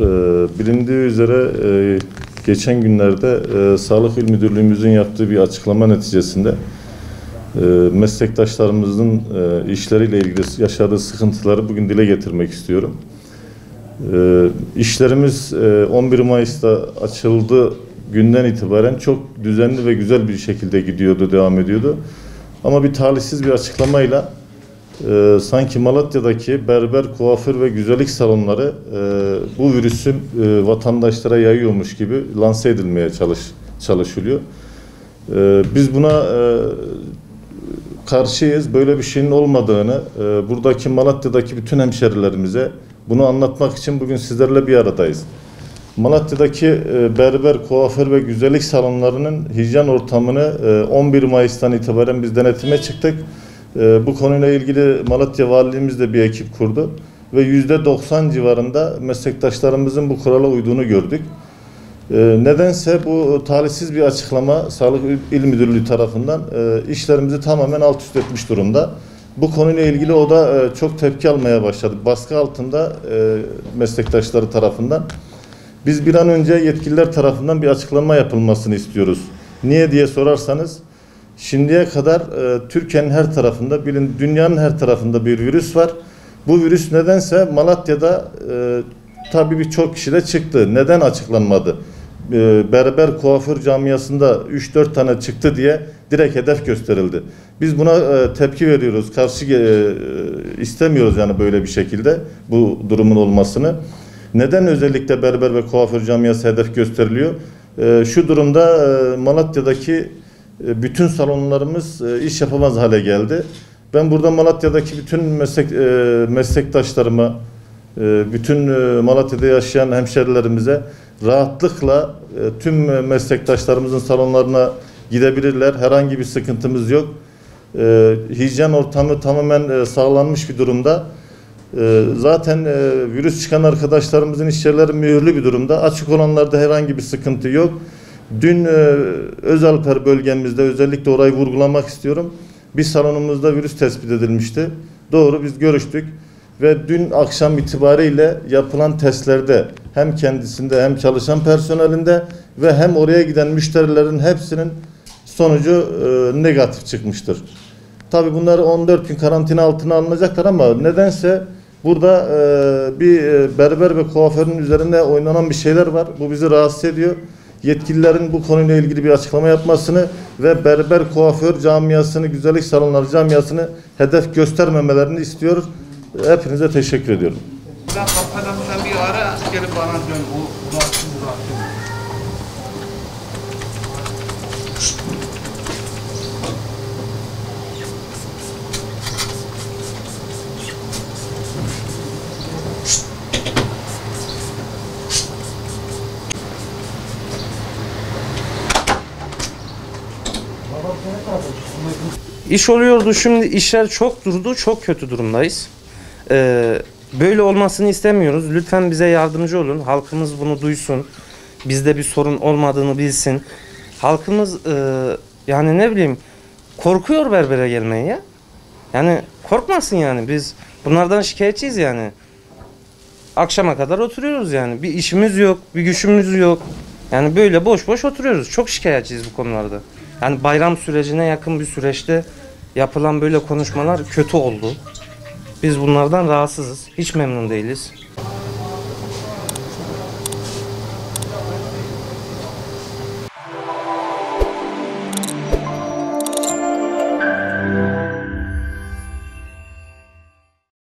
Bilindiği üzere geçen günlerde Sağlık İl Müdürlüğümüzün yaptığı bir açıklama neticesinde meslektaşlarımızın işleriyle ilgili yaşadığı sıkıntıları bugün dile getirmek istiyorum. İşlerimiz 11 Mayıs'ta açıldığı günden itibaren çok düzenli ve güzel bir şekilde gidiyordu, devam ediyordu. Ama bir talihsiz bir açıklamayla sanki Malatya'daki berber, kuaför ve güzellik salonları bu virüsü vatandaşlara yayıyormuş gibi lanse edilmeye çalışılıyor. Biz buna karşıyız. Böyle bir şeyin olmadığını, buradaki Malatya'daki bütün hemşerilerimize bunu anlatmak için bugün sizlerle bir aradayız. Malatya'daki berber, kuaför ve güzellik salonlarının hijyen ortamını 11 Mayıs'tan itibaren biz denetime çıktık. Bu konuyla ilgili Malatya Valiliğimiz de bir ekip kurdu ve %90 civarında meslektaşlarımızın bu kurala uyduğunu gördük. Nedense bu talihsiz bir açıklama Sağlık İl Müdürlüğü tarafından işlerimizi tamamen alt üst etmiş durumda. Bu konuyla ilgili o da çok tepki almaya başladı. Baskı altında meslektaşları tarafından. Biz bir an önce yetkililer tarafından bir açıklama yapılmasını istiyoruz. Niye diye sorarsanız, şimdiye kadar Türkiye'nin her tarafında, dünyanın her tarafında bir virüs var. Bu virüs nedense Malatya'da tabii birçok kişide çıktı. Neden açıklanmadı? Berber kuaför camiasında 3-4 tane çıktı diye direkt hedef gösterildi. Biz buna tepki veriyoruz. Karşı istemiyoruz yani böyle bir şekilde bu durumun olmasını. Neden özellikle berber ve kuaför camiası hedef gösteriliyor? Şu durumda Malatya'daki bütün salonlarımız iş yapamaz hale geldi. Ben burada Malatya'daki bütün meslektaşlarıma, bütün Malatya'da yaşayan hemşerilerimize rahatlıkla tüm meslektaşlarımızın salonlarına gidebilirler. Herhangi bir sıkıntımız yok. Hijyen ortamı tamamen sağlanmış bir durumda. Zaten virüs çıkan arkadaşlarımızın iş yerleri mühürlü bir durumda. Açık olanlarda herhangi bir sıkıntı yok. Dün Özalper bölgemizde özellikle orayı vurgulamak istiyorum. Bir salonumuzda virüs tespit edilmişti. Doğru, biz görüştük ve dün akşam itibariyle yapılan testlerde hem kendisinde hem çalışan personelinde ve hem oraya giden müşterilerin hepsinin sonucu negatif çıkmıştır. Tabii bunlar 14 gün karantina altına alınacaklar ama nedense burada bir berber ve kuaförün üzerine oynanan bir şeyler var. Bu bizi rahatsız ediyor. Yetkililerin bu konuyla ilgili bir açıklama yapmasını ve berber kuaför camiasını, güzellik salonları camiasını hedef göstermemelerini istiyoruz. Hepinize teşekkür ediyorum. Ben kapadan sen bir ara gelip bana dön. Bu bıraktım. İş oluyordu, şimdi işler çok durdu, çok kötü durumdayız. Böyle olmasını istemiyoruz. Lütfen bize yardımcı olun. Halkımız bunu duysun. Bizde bir sorun olmadığını bilsin. Halkımız yani ne bileyim korkuyor berbere gelmeye ya. Yani korkmasın yani, biz bunlardan şikayetçiyiz yani. Akşama kadar oturuyoruz yani. Bir işimiz yok, bir gücümüz yok. Yani böyle boş boş oturuyoruz. Çok şikayetçiyiz bu konularda. Yani bayram sürecine yakın bir süreçte yapılan böyle konuşmalar kötü oldu. Biz bunlardan rahatsızız. Hiç memnun değiliz.